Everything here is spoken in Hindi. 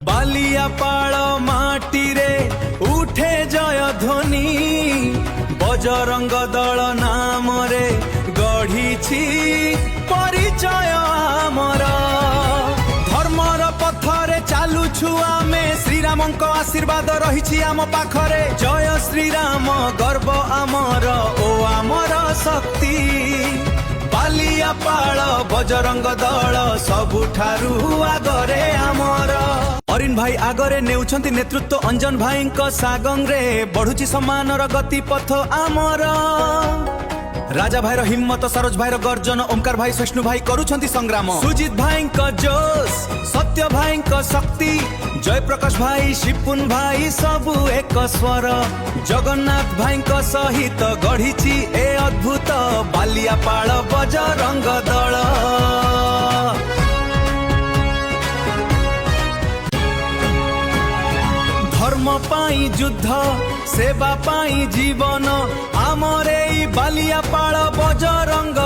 बालियापाल माटी रे उठे जय ध्वनि बजरंग दल नाम रे गढ़ी परिचय आमर धर्मर पथरे चालुछु आमे श्रीराम आशीर्वाद रही आम पाखरे जय श्रीराम गर्व आमर ओ आमर शक्ति बालियापाल बजरंग दल सबुठारु आगरे आमर अरिन भाई आगरे नेउछंती नेतृत्व अंजन भाई सागंगे बढ़ुची सम्मानर गति पथ आमर राजा भाईर हिम्मत सरोज भाईर गर्जन ओमकार भाई सष्णु भाई करुछंती संग्राम सुजित भाई जोश सत्य भाई शक्ति जय प्रकाश भाई शिपुन भाई सबु एक स्वर जगन्नाथ भाई सहित गढ़ी ए अद्भुत बालियापाल बजरंग दल धर्म पाई युद्ध सेवा पाई जीवन आमरे बालियापाल बजरंग